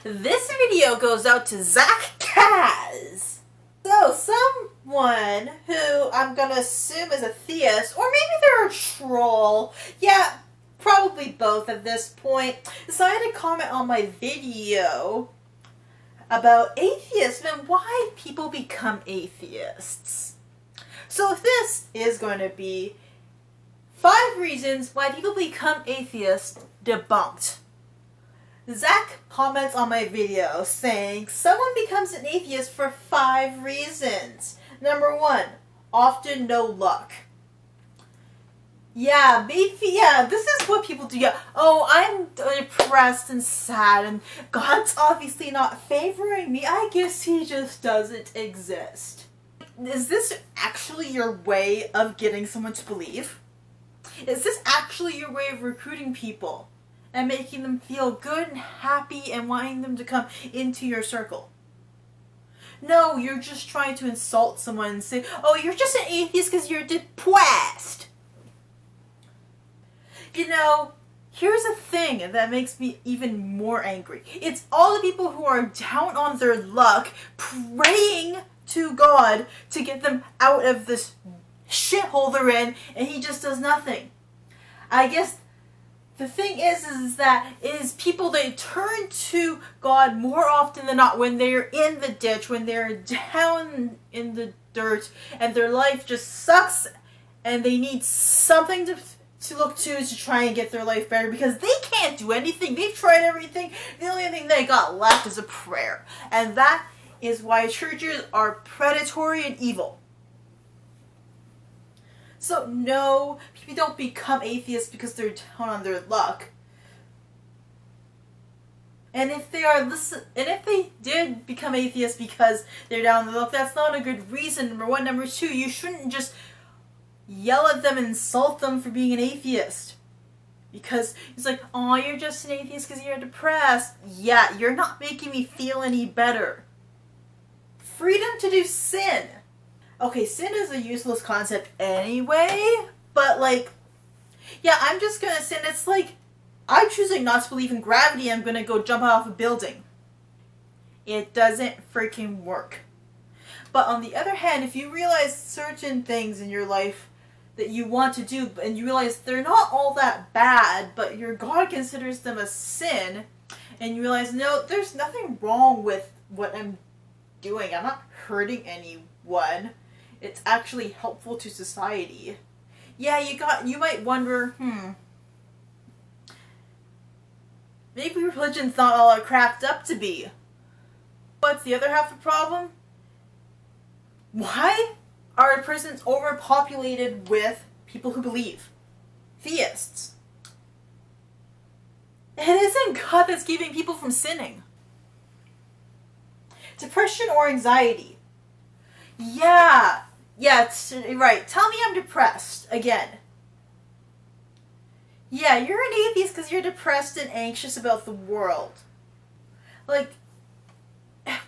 This video goes out to Zach Kaz. So, someone who I'm gonna assume is a theist, or maybe they're a troll, yeah, probably both at this point, decided to comment on my video about atheists and why people become atheists. So this is going to be 5 reasons why people become atheists debunked. Zach comments on my video saying someone becomes an atheist for 5 reasons. Number 1, often no luck. Yeah, this is what people do. Yeah, oh, I'm depressed and sad and God's obviously not favoring me. I guess he just doesn't exist. Is this actually your way of getting someone to believe? Is this actually your way of recruiting people and making them feel good and happy and wanting them to come into your circle? No, you're just trying to insult someone and say, oh, you're just an atheist because you're depressed. You know, here's a thing that makes me even more angry. It's all the people who are down on their luck praying to God to get them out of this shithole they're in, and he just does nothing. I guess the thing is that it is people that turn to God more often than not when they're in the ditch, when they're down in the dirt, and their life just sucks, and they need something to look to try and get their life better, because they can't do anything. They've tried everything. The only thing they got left is a prayer. And that is why churches are predatory and evil. So no, people don't become atheists because they're down on their luck. And if they did become atheists because they're down on their luck, that's not a good reason. Number 1. Number 2, you shouldn't just yell at them and insult them for being an atheist. Because it's like, oh, you're just an atheist because you're depressed. Yeah, you're not making me feel any better. Freedom to do sin. Okay, sin is a useless concept anyway, but like, yeah, I'm just gonna sin. It's like, I'm choosing not to believe in gravity, I'm gonna go jump off a building. It doesn't freaking work. But on the other hand, if you realize certain things in your life that you want to do, and you realize they're not all that bad, but your God considers them a sin, and you realize, no, there's nothing wrong with what I'm doing. I'm not hurting anyone. It's actually helpful to society. Yeah, you might wonder, maybe religion's not all it cracked up to be. What's the other half of the problem? Why are prisons overpopulated with people who believe? Theists. It isn't God that's keeping people from sinning. Depression or anxiety. Yeah, right. Tell me I'm depressed again. Yeah, you're an atheist because you're depressed and anxious about the world. Like,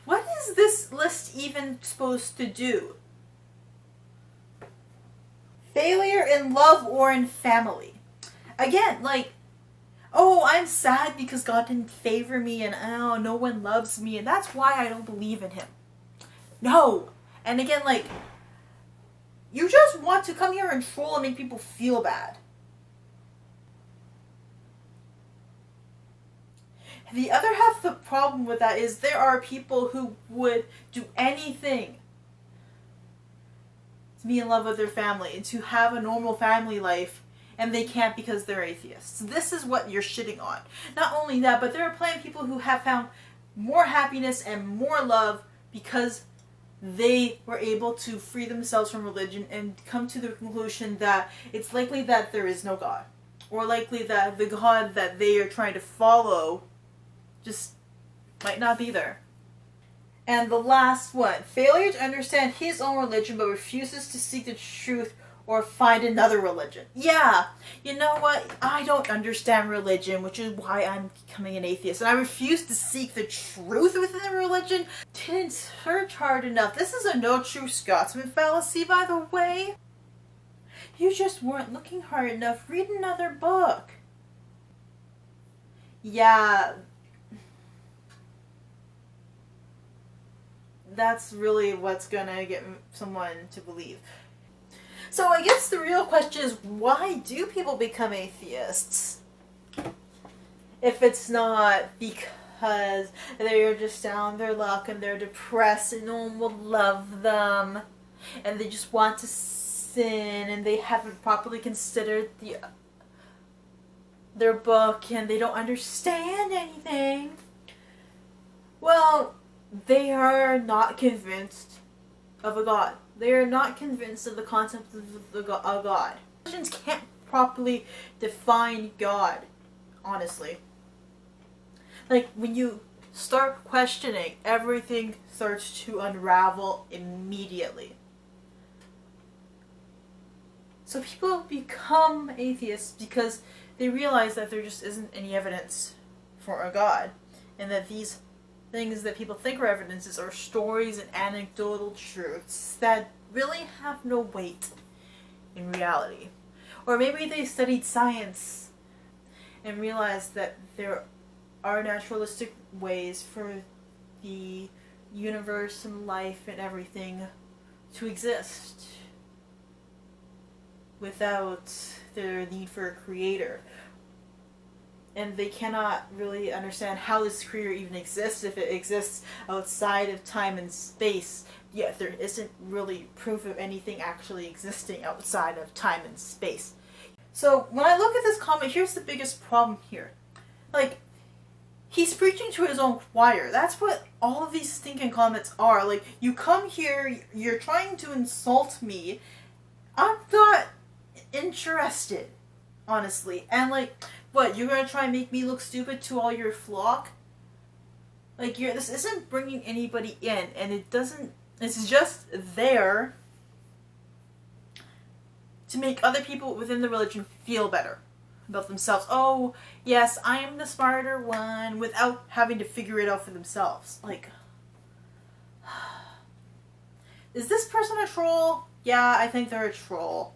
what is this list even supposed to do? Failure in love or in family. Again, like, oh, I'm sad because God didn't favor me and oh, no one loves me and that's why I don't believe in him. No. And again, like, you just want to come here and troll and make people feel bad. The other half of the problem with that is there are people who would do anything to be in love with their family and to have a normal family life, and they can't because they're atheists. This is what you're shitting on. Not only that, but there are plenty of people who have found more happiness and more love because they were able to free themselves from religion and come to the conclusion that it's likely that there is no God. Or likely that the God that they are trying to follow just might not be there. And the last one, failure to understand his own religion but refuses to seek the truth or find another religion. Yeah, you know what? I don't understand religion, which is why I'm becoming an atheist. And I refuse to seek the truth within the religion. Didn't search hard enough. This is a no true Scotsman fallacy, by the way. You just weren't looking hard enough. Read another book. Yeah, that's really what's gonna get someone to believe. So I guess the real question is, why do people become atheists? If it's not because they're just down their luck and they're depressed and no one will love them and they just want to sin and they haven't properly considered their book and they don't understand anything. Well, they are not convinced of a God. They are not convinced of the concept of a God. Christians can't properly define God, honestly. Like, when you start questioning, everything starts to unravel immediately. So people become atheists because they realize that there just isn't any evidence for a God, and that these things that people think are evidences are stories and anecdotal truths that really have no weight in reality. Or maybe they studied science and realized that there are naturalistic ways for the universe and life and everything to exist without the need for a creator. And they cannot really understand how this creator even exists, if it exists outside of time and space. Yet there isn't really proof of anything actually existing outside of time and space. So when I look at this comment, here's the biggest problem here. Like, he's preaching to his own choir. That's what all of these stinking comments are. Like, you come here, you're trying to insult me. I'm not interested, honestly. And like, what, you're gonna try and make me look stupid to all your flock? Like, this isn't bringing anybody in, and it's just there to make other people within the religion feel better about themselves. Oh, yes, I am the smarter one, without having to figure it out for themselves. Like, is this person a troll? Yeah, I think they're a troll.